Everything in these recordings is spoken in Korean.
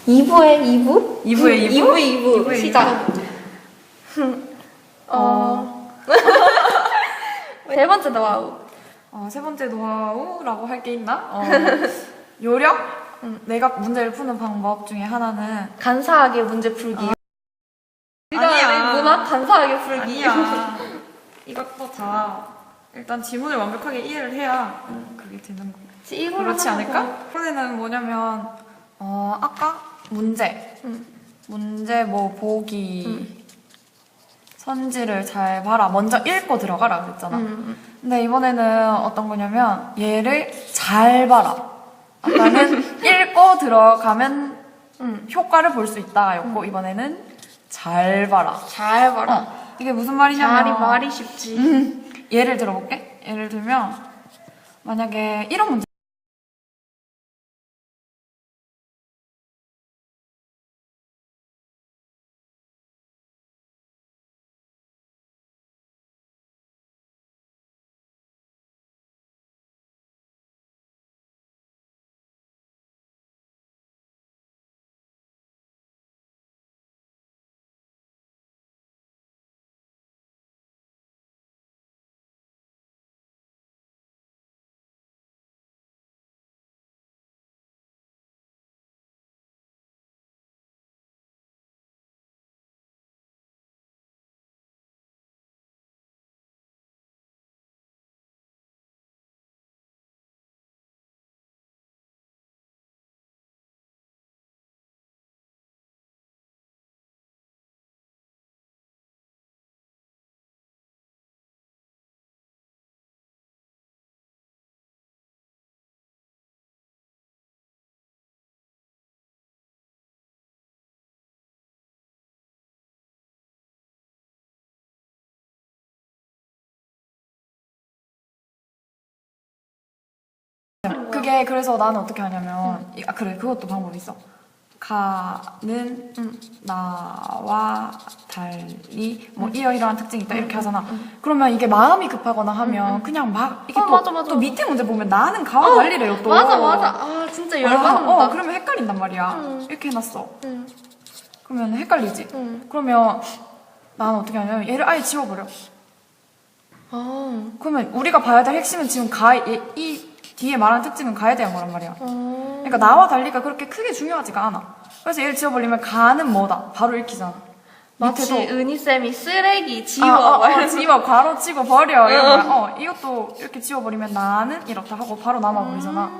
2부의 2부? 2부의 2부? 2부 시작. 세 번째 노하우. 세 번째 노하우라고 할 게 있나? 요령? 내가 문제를 푸는 방법 중에 하나는 간사하게 문제 풀기. 아니야. 문학 간사하게 풀기. 아니야. 이것도 다 일단 지문을 완벽하게 이해를 해야 그게 되는 거. 그렇지 않을까? 이번에는 뭐냐면 아까 문제 뭐 보기 선지를 잘 봐라. 먼저 읽고 들어가라 그랬잖아. 근데 이번에는 어떤 거냐면 얘를 잘 봐라. 아까는 읽고 들어가면 효과를 볼 수 있다였고 이번에는 잘 봐라. 잘 봐라. 이게 무슨 말이냐면 말이 쉽지. 예를 들어볼게. 예를 들면 만약에 이런 문제 그게 그래서 나는 어떻게 하냐면 그래 그것도 방법이 있어. 가는 나와 달리 뭐 이러이러한 특징이 있다 이렇게 하잖아. 그러면 이게 마음이 급하거나 하면 그냥 막 이게 맞아. 또 밑에 문제 보면 나는 가와 달리래요 또. 맞아. 아 진짜 열받는다. 그러면 헷갈린단 말이야. 이렇게 해놨어. 응. 그러면 헷갈리지. 그러면 나는 어떻게 하냐면 얘를 아예 지워버려. 그러면 우리가 봐야 될 핵심은 지금 이 뒤에 말하는 특징은 가에 대한 거란 말이야. 그러니까 나와 달리가 그렇게 크게 중요하지가 않아. 그래서 얘를 지워버리면 가는 뭐다. 바로 읽히잖아. 마치 밑에도 은희쌤이 쓰레기 지워. 지워 가로 치고 버려 이런 거야. 이것도 이렇게 지워버리면 나는 이렇다 하고 바로 남아버리잖아.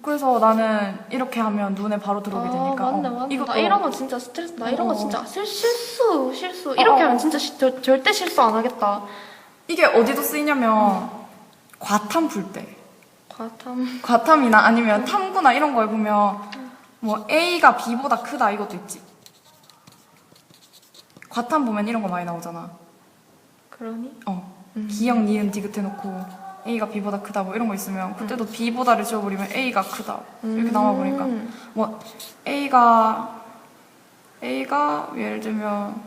그래서 나는 이렇게 하면 눈에 바로 들어오게 되니까. 맞네. 나 이런 거 진짜 스트레스. 나 이런 거 진짜 실수. 이렇게 하면 진짜 절대 실수 안 하겠다. 이게 어디도 쓰이냐면 과탐 풀 때. 과탐이나 아니면 탐구나 이런 거에 보면 뭐 A가 B보다 크다 이것도 있지. 과탐 보면 이런 거 많이 나오잖아. 그러니? 기역, 니은, 디귿 해놓고 A가 B보다 크다 뭐 이런 거 있으면 그때도 B보다를 지워버리면 A가 크다 이렇게 나와보니까 뭐 A가 예를 들면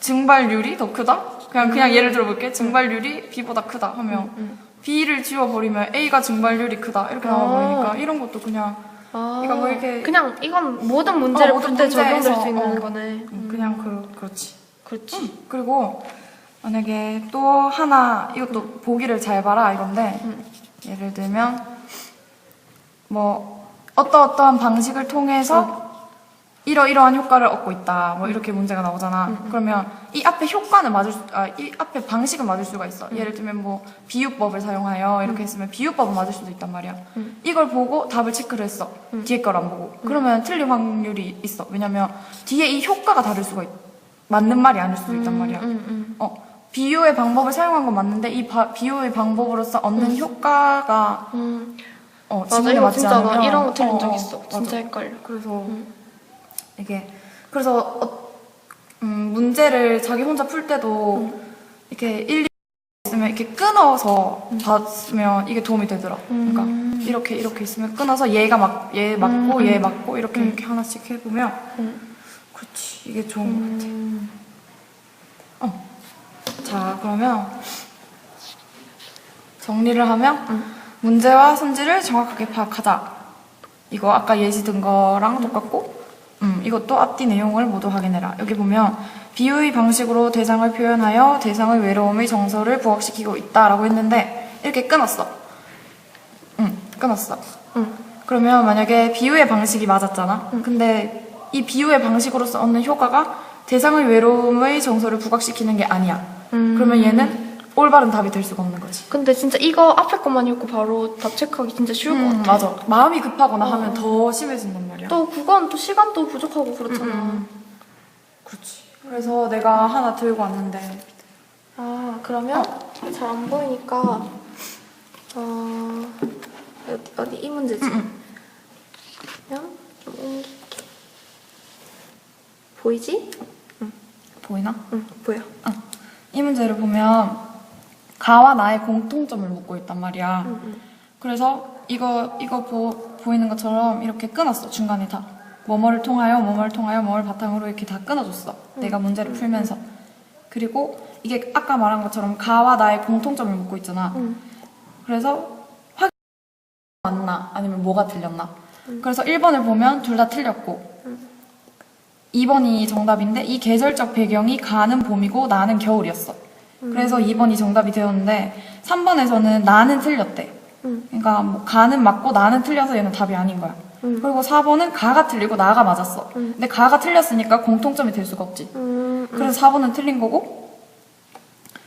증발률이 더 크다? 그냥 예를 들어볼게. 증발률이 B보다 크다 하면 B를 지워버리면 A가 증발률이 크다 이렇게 나와버리니까 이런 것도 그냥 이거 뭐 이렇게 그냥 이건 모든 문제를 풀 때 적용될 수 있는 거네. 그냥 그렇지. 그렇지. 그리고 만약에 또 하나 이것도 보기를 잘 봐라 이건데 예를 들면 뭐 어떠한 방식을 통해서 이러이러한 효과를 얻고 있다. 뭐 이렇게 문제가 나오잖아. 그러면 이 앞에 이 앞에 방식은 맞을 수가 있어. 예를 들면 뭐 비유법을 사용하여 이렇게 했으면 비유법은 맞을 수도 있단 말이야. 이걸 보고 답을 체크를 했어. 뒤에 걸 안 보고. 그러면 틀릴 확률이 있어. 왜냐면 뒤에 이 효과가 다를 수가 맞는 말이 아닐 수도 있단 말이야. 비유의 방법을 사용한 건 맞는데 이 비유의 방법으로서 얻는 효과가 지문에 맞지 진짜 않으면 나 이런 거 들은 적 있어. 맞아. 진짜 헷갈려. 그래서 문제를 자기 혼자 풀 때도 이렇게 일일이 있으면 이렇게 끊어서 봤으면 이게 도움이 되더라. 그러니까 이렇게 있으면 끊어서 얘 맞고 얘 맞고 이렇게 하나씩 해보면 그렇지 이게 좋은 것 같아. 자 그러면 정리를 하면 문제와 선지를 정확하게 파악하자. 이거 아까 예시 든 거랑 똑같고 이것도 앞뒤 내용을 모두 확인해라. 여기 보면 비유의 방식으로 대상을 표현하여 대상의 외로움의 정서를 부각시키고 있다라고 했는데 이렇게 끊었어. 끊었어. 그러면 만약에 비유의 방식이 맞았잖아. 근데 이 비유의 방식으로서 얻는 효과가 대상의 외로움의 정서를 부각시키는 게 아니야. 그러면 얘는 올바른 답이 될 수가 없는 거지. 근데 진짜 이거 앞에 것만 읽고 바로 답 체크하기 진짜 쉬울 것 같아. 맞아. 마음이 급하거나 하면 더 심해진단 말이야. 또 그건 또 시간도 부족하고 그렇잖아. 그렇지. 그래서 내가 하나 들고 왔는데 아, 그러면 잘 안 보이니까 어디 이 문제지? 그러면 좀 옮길게. 보이지? 보이나? 응, 보여. 이 문제를 보면 가와 나의 공통점을 묻고 있단 말이야. 그래서 이거 보이는 것처럼 이렇게 끊었어. 중간에 다. 뭐뭐를 통하여, 뭐뭐를 통하여, 뭐를 바탕으로 이렇게 다 끊어줬어. 내가 문제를 풀면서. 그리고 이게 아까 말한 것처럼 가와 나의 공통점을 묻고 있잖아. 그래서 확인 맞나 아니면 뭐가 틀렸나. 그래서 1번을 보면 둘 다 틀렸고 2번이 정답인데 이 계절적 배경이 가는 봄이고 나는 겨울이었어. 그래서 2번이 정답이 되었는데 3번에서는 나는 틀렸대. 그러니까 뭐 가는 맞고 나는 틀려서 얘는 답이 아닌 거야. 그리고 4번은 가가 틀리고 나가 맞았어. 근데 가가 틀렸으니까 공통점이 될 수가 없지. 그래서 4번은 틀린 거고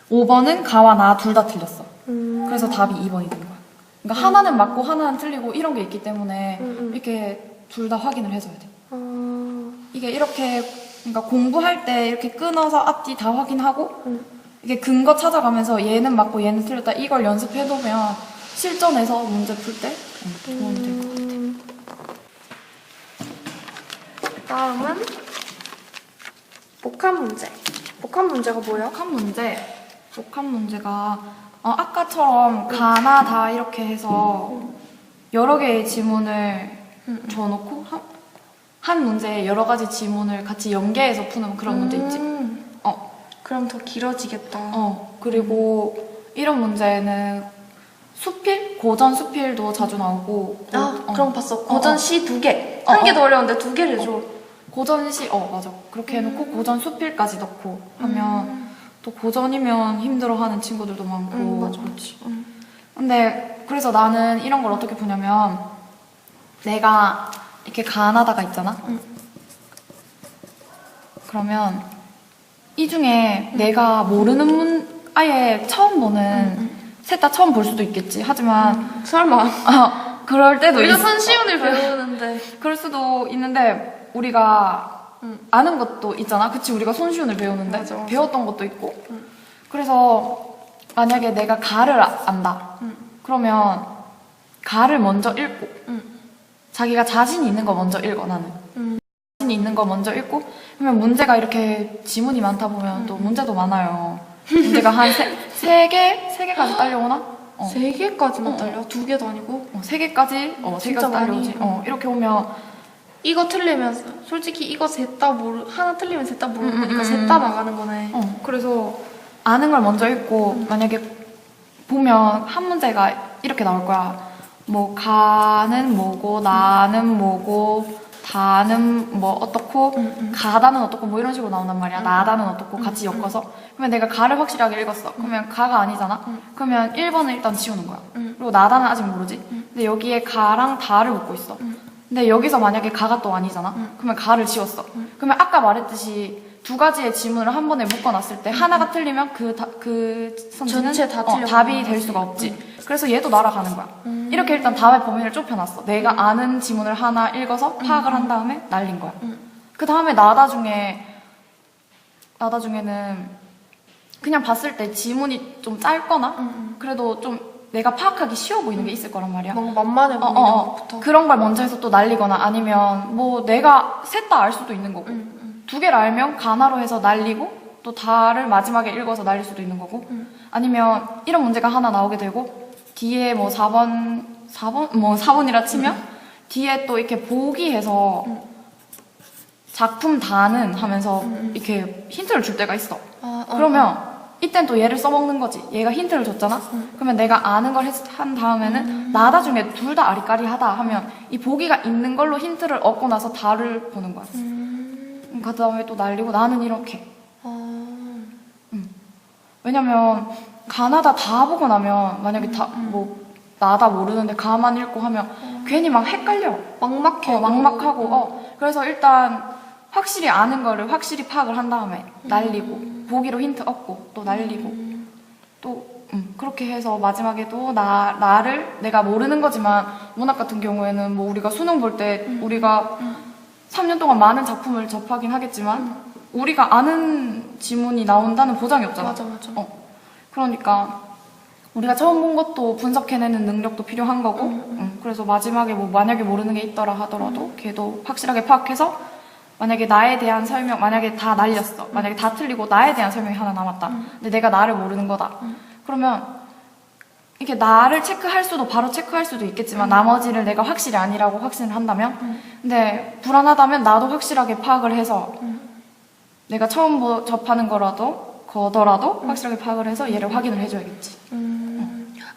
5번은 가와 나 둘 다 틀렸어. 그래서 답이 2번이 된 거야. 그러니까 하나는 맞고 하나는 틀리고 이런 게 있기 때문에 이렇게 둘 다 확인을 해줘야 돼. 이게 이렇게 그러니까 공부할 때 이렇게 끊어서 앞뒤 다 확인하고 이게 근거 찾아가면서 얘는 맞고 얘는 틀렸다 이걸 연습해놓으면 실전에서 문제 풀 때 도움이 될 것 같아. 다음은 복합 문제. 복합 문제가 뭐야? 복합 문제가 아까처럼 가나 다 이렇게 해서 여러 개의 지문을 줘놓고 한 문제에 여러 가지 지문을 같이 연계해서 푸는 그런 문제 있지. 그럼 더 길어지겠다. 그리고 이런 문제는 수필? 고전 수필도 자주 나오고 그런 거 봤어. 고전 시 2개. 한 개도 어려운데 2개를 줘. 고전 시, 맞아. 그렇게 해놓고 고전 수필까지 넣고 하면 또 고전이면 힘들어하는 친구들도 많고. 맞아. 그렇지. 근데 그래서 나는 이런 걸 어떻게 푸냐면 내가 이렇게 가나다가 있잖아. 그러면 이 중에 내가 모르는 아예 처음 보는 셋 다 처음 볼 수도 있겠지. 하지만 설마. 그럴 때도 우리가 있어. 손시운을 배우는데. 그럴 수도 있는데 우리가 아는 것도 있잖아. 그치? 우리가 손시운을 배우는데 맞아. 배웠던 것도 있고. 그래서 만약에 내가 가를 안다. 그러면 가를 먼저 읽고 자기가 자신이 있는 거 먼저 읽어. 나는 자신이 있는 거 먼저 읽고 그러면 문제가 이렇게 지문이 많다 보면 또 문제도 많아요. 문제가 한 세 개까지 딸려오나? 3개까지만 딸려? 2개도 아니고? 3개까지? 3개까지 딸려오지. 이렇게 오면 이거 틀리면 솔직히 이거 셋 다 하나 틀리면 셋 다 모르는 거니까 셋 다 나가는 거네. 그래서 아는 걸 먼저 읽고 만약에 보면 한 문제가 이렇게 나올 거야. 뭐 가는 뭐고 나는 뭐고 다는 뭐 어떻고 가다는 어떻고 뭐 이런 식으로 나온단 말이야. 나다는 어떻고 같이 엮어서 그러면 내가 가를 확실하게 읽었어. 그러면 가가 아니잖아. 그러면 1번은 일단 지우는 거야. 그리고 나다는 아직 모르지. 근데 여기에 가랑 다를 묻고 있어. 근데 여기서 만약에 가가 또 아니잖아. 그러면 가를 지웠어. 그러면 아까 말했듯이 두 가지의 지문을 한 번에 묶어놨을 때 하나가 틀리면 그 선지는 전체 다 틀려. 답이 될 수가 없지. 그래서 얘도 날아가는 거야. 이렇게 일단 답의 범위를 좁혀놨어. 내가 아는 지문을 하나 읽어서 파악을 한 다음에 날린 거야. 그 다음에 나다 중에는 그냥 봤을 때 지문이 좀 짧거나 그래도 좀 내가 파악하기 쉬워 보이는 게 있을 거란 말이야. 뭔가 만만해 보이는 것부터. 그런 걸 먼저 해서 또 날리거나 아니면 뭐 내가 셋 다 알 수도 있는 거고 2개를 알면 가나로 해서 날리고 또 다를 마지막에 읽어서 날릴 수도 있는 거고 아니면 이런 문제가 하나 나오게 되고 뒤에 뭐 4번이라 치면 뒤에 또 이렇게 보기 해서 작품 다는 하면서 이렇게 힌트를 줄 때가 있어. 그러면 이땐 또 얘를 써먹는 거지. 얘가 힌트를 줬잖아? 그러면 내가 아는 걸 한 다음에는 나다 중에 둘 다 아리까리하다 하면 이 보기가 있는 걸로 힌트를 얻고 나서 다를 보는 거야. 그 다음에 또 날리고 나는 이렇게. 왜냐면 가나다 다 보고 나면 만약에 다 뭐 나다 모르는데 가만 읽고 하면 괜히 막 헷갈려. 막막해. 막막하고. 그래서 일단 확실히 아는 거를 확실히 파악을 한 다음에 날리고 보기로 힌트 얻고 또 날리고 또 그렇게 해서 마지막에도 나를 내가 모르는 거지만 문학 같은 경우에는 뭐 우리가 수능 볼 때 우리가 3년 동안 많은 작품을 접하긴 하겠지만 우리가 아는 지문이 나온다는 보장이 없잖아. 맞아. 그러니까 우리가 처음 본 것도 분석해내는 능력도 필요한 거고 그래서 마지막에 뭐 만약에 모르는 게 있더라 하더라도 걔도 확실하게 파악해서 만약에 나에 대한 설명, 만약에 다 날렸어. 만약에 다 틀리고 나에 대한 설명이 하나 남았다. 근데 내가 나를 모르는 거다. 그러면 이렇게 나를 체크할 수도 바로 체크할 수도 있겠지만 나머지를 내가 확실히 아니라고 확신을 한다면 근데 불안하다면 나도 확실하게 파악을 해서 내가 처음 접하는 거더라도 확실하게 파악을 해서 얘를 확인을 해줘야겠지.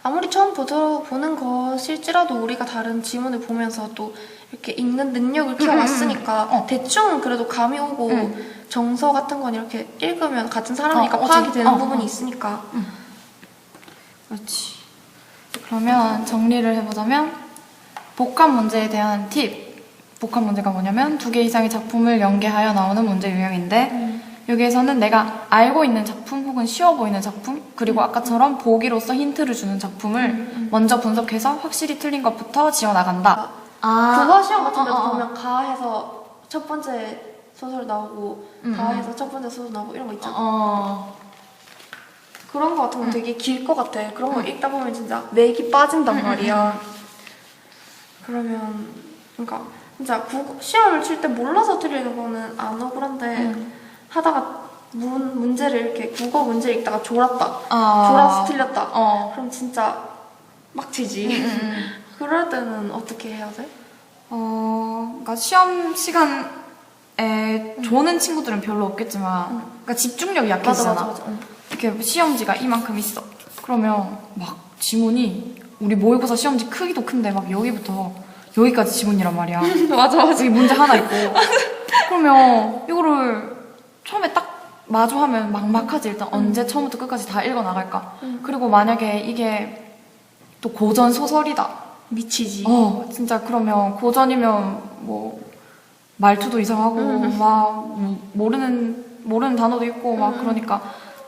아무리 처음 보는 것일지라도 우리가 다른 지문을 보면서 또 이렇게 읽는 능력을 키워왔으니까 대충 그래도 감이 오고 정서 같은 건 이렇게 읽으면 같은 사람이니까 파악이 되는 부분이 있으니까. 그렇지. 그러면 정리를 해보자면 복합 문제에 대한 팁. 복합 문제가 뭐냐면 2개 이상의 작품을 연계하여 나오는 문제 유형인데 여기에서는 내가 알고 있는 작품 혹은 쉬워 보이는 작품 그리고 아까처럼 보기로서 힌트를 주는 작품을 먼저 분석해서 확실히 틀린 것부터 지어나간다. 국어 시험 같은 데도 보면 가해서 첫 번째 소설 나오고 가해서 첫 번째 소설 나오고 이런 거 있잖아. 그런 거 같은 건 되게 길 것 같아. 그런 거 읽다 보면 진짜 맥이 빠진단 말이야. 그러면 그러니까 진짜 시험을 칠 때 몰라서 틀리는 거는 안 억울한데 하다가 문제를 이렇게 국어 문제 읽다가 졸아서 틀렸다. 그럼 진짜 빡치지. 그럴 때는 어떻게 해야 돼? 그러니까 시험 시간에 조는 친구들은 별로 없겠지만 그러니까 집중력이 약해지잖아. 맞아. 이렇게 시험지가 이만큼 있어. 그러면 막 지문이 우리 모의고사 시험지 크기도 큰데 막 여기부터 여기까지 지문이란 말이야. 맞아. 여기 문제 하나 있고. 그러면 이거를 처음에 딱 마주하면 막막하지. 일단 언제 처음부터 끝까지 다 읽어 나갈까. 그리고 만약에 이게 또 고전 소설이다. 미치지. 진짜 그러면 고전이면 뭐 말투도 이상하고 막 모르는 단어도 있고 막 그러니까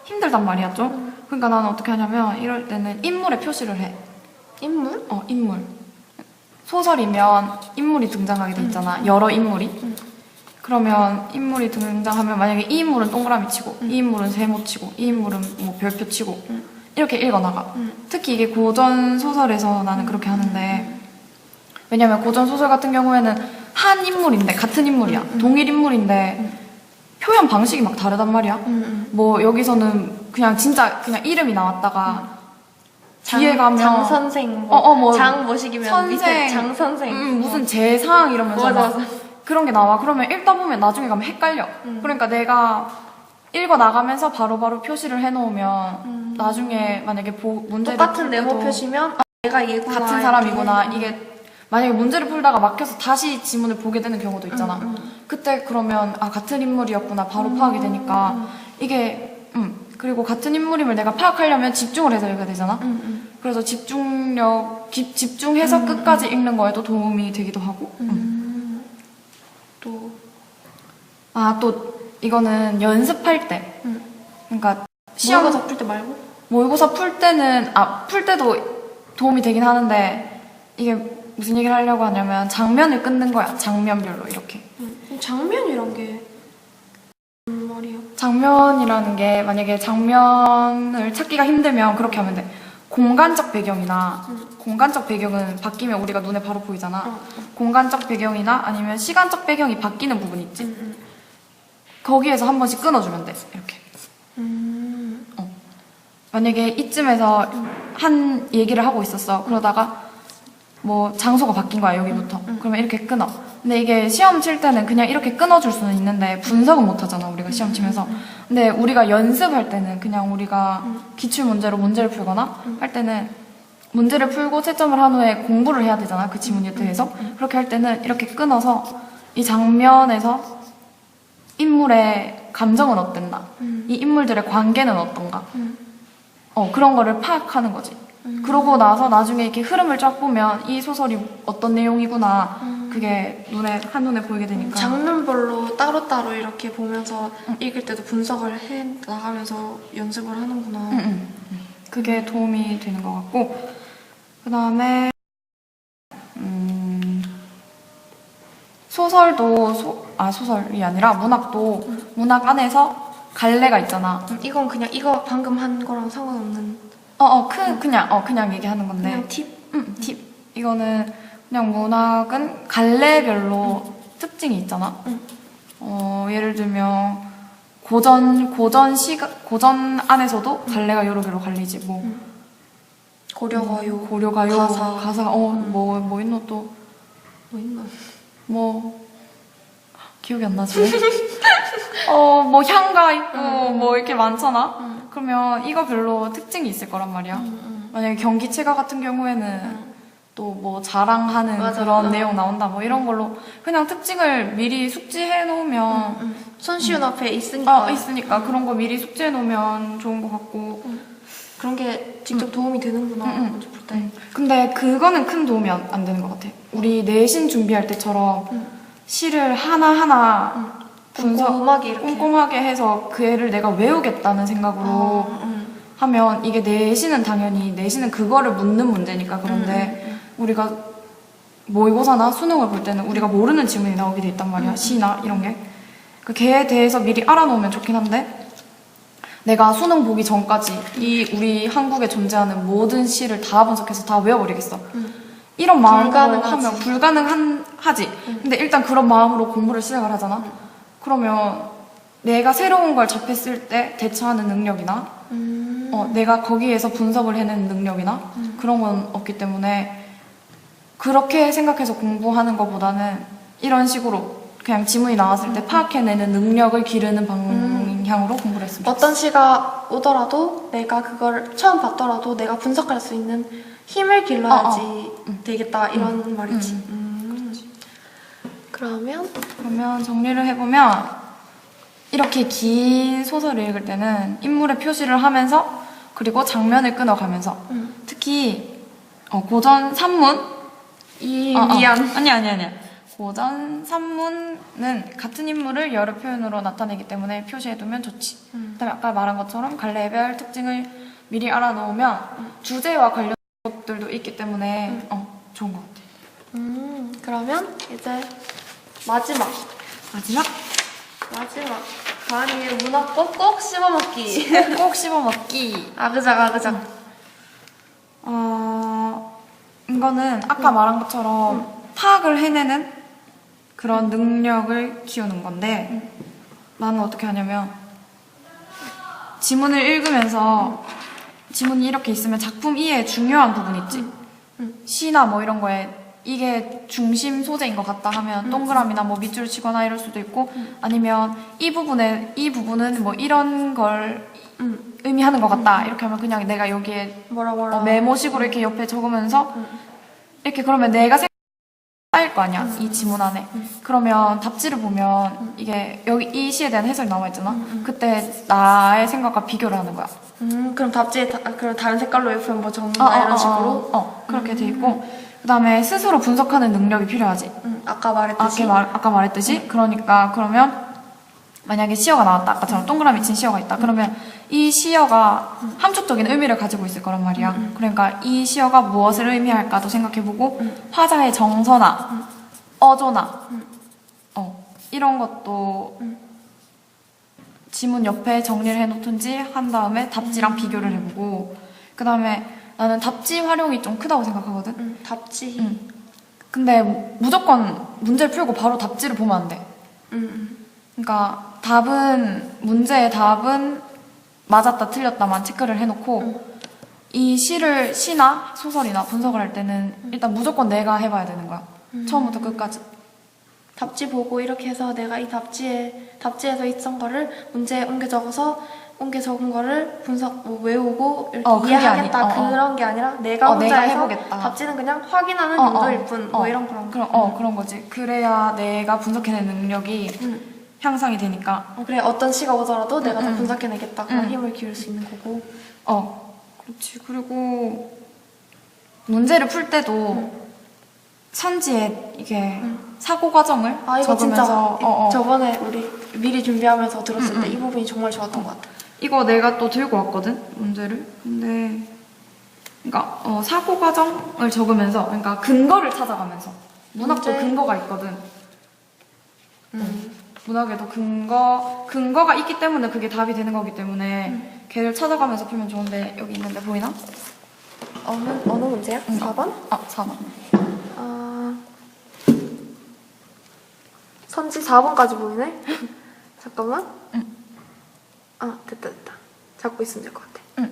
힘들단 말이야 좀. 그러니까 나는 어떻게 하냐면 이럴 때는 인물에 표시를 해. 인물? 인물. 소설이면 인물이 등장하게 돼 있잖아. 여러 인물이. 그러면 인물이 등장하면 만약에 이 인물은 동그라미 치고 이 인물은 세모 치고 이 인물은 뭐 별표 치고 이렇게 읽어나가. 특히 이게 고전 소설에서 나는 그렇게 하는데 왜냐면 고전 소설 같은 경우에는 한 인물인데 같은 인물이야. 동일 인물인데 표현 방식이 막 다르단 말이야. 뭐 여기서는 그냥 진짜 그냥 이름이 나왔다가 뒤에 가면 장 선생 장 모시기면 밑에 장 선생 무슨 재상 이러면서 맞아. 그런 게 나와. 그러면 읽다 보면 나중에 가면 헷갈려. 그러니까 내가 읽어 나가면서 바로바로 표시를 해놓으면 나중에 만약에 문제를 똑같은 네모 표시면 내가 얘구나 같은 사람이구나. 이게 만약에 문제를 풀다가 막혀서 다시 지문을 보게 되는 경우도 있잖아. 그때 그러면 같은 인물이었구나 바로 파악이 되니까 이게 그리고 같은 인물임을 내가 파악하려면 집중을 해서 읽어야 되잖아. 그래서 집중해서 끝까지 읽는 거에도 도움이 되기도 하고. 또 이거는 연습할 때. 그러니까 모의고사 풀 때 말고? 모의고사 풀 때는 풀 때도 도움이 되긴 하는데 이게 무슨 얘기를 하려고 하냐면 장면을 끊는 거야. 장면별로 이렇게. 장면이란 게 말이야. 장면이라는 게 만약에 장면을 찾기가 힘들면 그렇게 하면 돼. 공간적 배경이나 공간적 배경은 바뀌면 우리가 눈에 바로 보이잖아. 공간적 배경이나 아니면 시간적 배경이 바뀌는 부분 있지. 거기에서 한 번씩 끊어주면 돼. 이렇게. 만약에 이쯤에서 한 얘기를 하고 있었어. 그러다가 뭐 장소가 바뀐 거야 여기부터. 그러면 이렇게 끊어. 근데 이게 시험 칠 때는 그냥 이렇게 끊어줄 수는 있는데 분석은 못 하잖아, 우리가 시험 치면서. 근데 우리가 연습할 때는 그냥 우리가 기출문제로 문제를 풀거나 할 때는 문제를 풀고 채점을 한 후에 공부를 해야 되잖아, 그 지문에 대해서. 그렇게 할 때는 이렇게 끊어서 이 장면에서 인물의 감정은 어땠나, 이 인물들의 관계는 어떤가, 그런 거를 파악하는 거지. 그러고 나서 나중에 이렇게 흐름을 쫙 보면 이 소설이 어떤 내용이구나, 그게 한눈에 보이게 되니까. 장면별로 따로따로 이렇게 보면서 읽을 때도 분석을 해 나가면서 연습을 하는구나. 그게 도움이 되는 것 같고, 그 다음에 소설이 아니라 문학도 문학 안에서 갈래가 있잖아. 이건 그냥 이거 방금 한 거랑 상관없는. 그냥 얘기하는 건데. 그냥 팁? 팁. 이거는 그냥 문학은 갈래별로 특징이 있잖아. 예를 들면 고전 안에서도 갈래가 여러 개로 갈리지. 뭐 고려가요, 가사, 뭐 있노 또. 뭐 있나? 기억이 안 나지? 뭐 향가 있고 뭐 이렇게 많잖아. 그러면 이거 별로 특징이 있을 거란 말이야. 만약에 경기체가 같은 경우에는 또 뭐 자랑하는 그런 내용 나온다 뭐 이런 걸로 그냥 특징을 미리 숙지해 놓으면 손쉬운 앞에 있으니까. 있으니까 그런 거 미리 숙지해 놓으면 좋은 것 같고. 그런 게 직접 도움이 되는구나. 먼저 볼 때. 근데 그거는 큰 도움이 안 되는 것 같아. 우리 내신 준비할 때처럼 시를 하나하나 꼼꼼하게 해서 그 애를 내가 외우겠다는 생각으로 하면 이게 내신은 그거를 묻는 문제니까. 그런데 우리가 모의고사나 수능을 볼 때는 우리가 모르는 지문이 나오게 돼 있단 말이야. 시나 이런 게. 걔에 대해서 미리 알아놓으면 좋긴 한데, 내가 수능 보기 전까지 우리 한국에 존재하는 모든 시를 다 분석해서 다 외워버리겠어. 이런 마음으로 하면 불가능하지. 근데 일단 그런 마음으로 공부를 시작을 하잖아. 그러면 내가 새로운 걸 접했을 때 대처하는 능력이나 내가 거기에서 분석을 해내는 능력이나 그런 건 없기 때문에 그렇게 생각해서 공부하는 것보다는 이런 식으로 그냥 지문이 나왔을 때 파악해내는 능력을 기르는 방향으로 공부를 했습니다. 어떤 시가 오더라도 내가 그걸 처음 봤더라도 내가 분석할 수 있는 힘을 길러야지 되겠다 이런 말이지. 그러면 정리를 해보면 이렇게 긴 소설을 읽을 때는 인물의 표시를 하면서 그리고 장면을 끊어가면서 특히 고전 산문 아니야. 고전 산문은 같은 인물을 여러 표현으로 나타내기 때문에 표시해두면 좋지. 그다음에 아까 말한 것처럼 갈래별 특징을 미리 알아놓으면 주제와 관련된 것들도 있기 때문에 좋은 것 같아. 그러면 이제 마지막 가은이의 문학 꼭 씹어먹기. 꼭 씹어먹기. 아그작. 이거는 아까 말한 것처럼 파악을 해내는 그런 능력을 키우는 건데, 나는 어떻게 하냐면 지문을 읽으면서 지문이 이렇게 있으면 작품 이해에 중요한 부분 있지. 시나 뭐 이런 거에 이게 중심 소재인 것 같다 하면 동그라미나 뭐 밑줄을 치거나 이럴 수도 있고, 아니면 이 부분은 뭐 이런 걸 의미하는 것 같다 이렇게 하면 그냥 내가 여기에 메모식으로 이렇게 옆에 적으면서 이렇게, 그러면 내가 쌓일 거 아니야, 이 지문 안에. 그러면 답지를 보면 이게 여기 이 시에 대한 해설이 나와 있잖아. 그때 나의 생각과 비교를 하는 거야. 그럼 답지에 그럼 다른 색깔로 옆에 뭐 적는다 이런 식으로? 그렇게 돼 있고, 그 다음에 스스로 분석하는 능력이 필요하지. 아까 말했듯이. 아까 말했듯이. 그러니까 그러면 만약에 시어가 나왔다, 아까처럼 동그라미 친 시어가 있다. 그러면 이 시어가 함축적인 의미를 가지고 있을 거란 말이야. 그러니까 이 시어가 무엇을 의미할까도 생각해보고, 화자의 정서나 어조나 이런 것도 지문 옆에 정리를 해놓든지 한 다음에 답지랑 비교를 해보고, 그 다음에 나는 답지 활용이 좀 크다고 생각하거든. 답지. 근데 무조건 문제를 풀고 바로 답지를 보면 안 돼. 그러니까 문제의 답은 맞았다 틀렸다만 체크를 해놓고, 이 시나 소설이나 분석을 할 때는 일단 무조건 내가 해봐야 되는 거야. 처음부터 끝까지. 답지 보고 이렇게 해서 내가 이 답지에서 있던 거를 문제에 옮겨 적은 거를 분석, 외우고 이렇게 이해하겠다. 그런 게 아니라 내가 혼자 해서 해보겠다. 답지는 그냥 확인하는 용도일 뿐. 뭐 이런 그런 거. 그런 거지. 그래야 내가 분석해낸 능력이 향상이 되니까. 그래, 어떤 시가 오더라도 내가 다 분석해내겠다. 그런 힘을 기울 수 있는 거고. 그렇지. 그리고 문제를 풀 때도 선지에 이게 사고 과정을 이거 적으면서 진짜 저번에 우리 미리 준비하면서 들었을 때 이 부분이 정말 좋았던 것 같아. 이거 내가 또 들고 왔거든, 문제를. 근데 그러니까 사고 과정을 적으면서, 그러니까 근거를 찾아가면서. 문학도 근거가 있거든. 문학에도 근거가 있기 때문에 그게 답이 되는 거기 때문에 걔를 찾아가면서 풀면 좋은데, 여기 있는데 보이나? 어느 문제야? 4번? 4번. 선지 4번까지 보이네? 잠깐만. 됐다. 잡고 있으면 될 것 같아.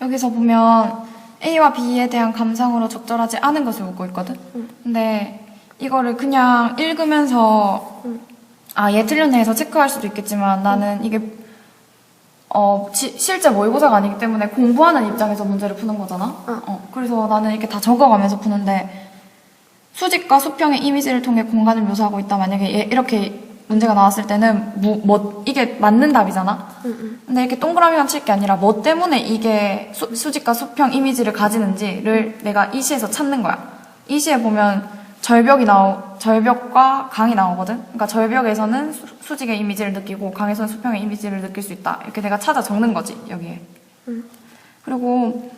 여기서 보면 A와 B에 대한 감상으로 적절하지 않은 것을 묻고 있거든? 근데 이거를 그냥 읽으면서 얘 틀렸네 해서 체크할 수도 있겠지만 나는 이게 실제 모의고사가 아니기 때문에 공부하는 입장에서 문제를 푸는 거잖아? 그래서 나는 이렇게 다 적어가면서 푸는데 수직과 수평의 이미지를 통해 공간을 묘사하고 있다. 만약에 이렇게 문제가 나왔을 때는 이게 맞는 답이잖아? 근데 이렇게 동그라미만 칠 게 아니라 뭐 때문에 이게 수직과 수평 이미지를 가지는지를 내가 이 시에서 찾는 거야. 이 시에 보면 절벽과 강이 나오거든? 그러니까 절벽에서는 수직의 이미지를 느끼고 강에서는 수평의 이미지를 느낄 수 있다. 이렇게 내가 찾아 적는 거지, 여기에. 그리고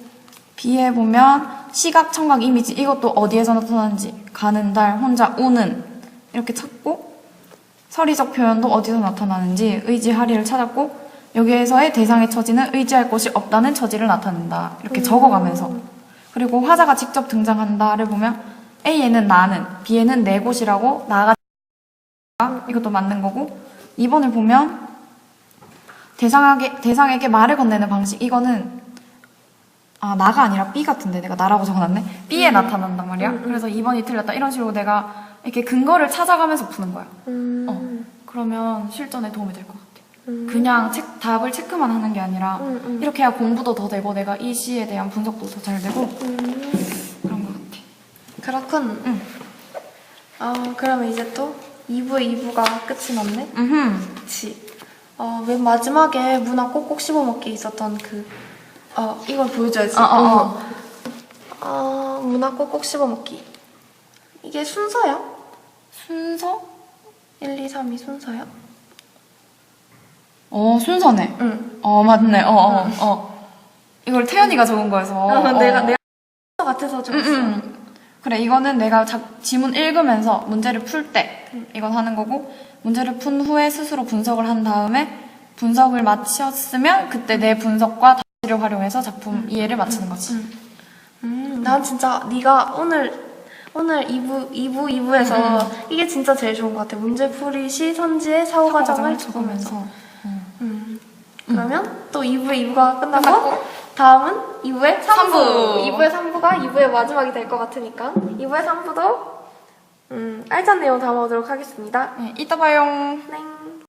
B에 보면 시각, 청각, 이미지 이것도 어디에서 나타나는지 가는 달, 혼자, 오는 이렇게 찾고 서리적 표현도 어디서 나타나는지 의지하리를 찾았고 여기에서의 대상의 처지는 의지할 곳이 없다는 처지를 나타낸다. 이렇게 적어가면서 그리고 화자가 직접 등장한다를 보면 A에는 나는, B에는 내 곳이라고 나가 이것도 맞는 거고 2번을 보면 대상에게 말을 건네는 방식 이거는 나가 아니라 B 같은데 내가 나라고 적어놨네. B에 나타난단 말이야. 그래서 2번이 틀렸다. 이런 식으로 내가 이렇게 근거를 찾아가면서 푸는 거야. 그러면 실전에 도움이 될 것 같아. 그냥 답을 체크만 하는 게 아니라 이렇게 해야 공부도 더 되고 내가 이 시에 대한 분석도 더 잘 되고 그런 것 같아. 그렇군. 그러면 이제 또 2부가 끝이 났네? 그치. 맨 마지막에 문학 꼭꼭 씹어먹기 있었던 이걸 보여줘야지. 문학 꼭꼭 씹어먹기. 이게 순서야? 순서? 1, 2, 3이 순서야? 순서네. 맞네. 이걸 태연이가 적은 거여서. 내가 순서 같아서 적었어. 그래, 이거는 내가 지문 읽으면서 문제를 풀 때 이건 하는 거고 문제를 푼 후에 스스로 분석을 한 다음에 분석을 마쳤으면 그때 내 분석과 답지를 활용해서 작품 이해를 마치는 거지. 난 진짜 네가 오늘 2부에서 이게 진짜 제일 좋은 것 같아. 문제풀이 시 선지의 사고 과정을 적으면서. 그러면 또 2부가 끝나고 다음은 2부의 3부. 2부의 3부가 2부의 마지막이 될 것 같으니까 2부의 3부도 알찬 내용 담아오도록 하겠습니다. 네, 이따 봐요. 네.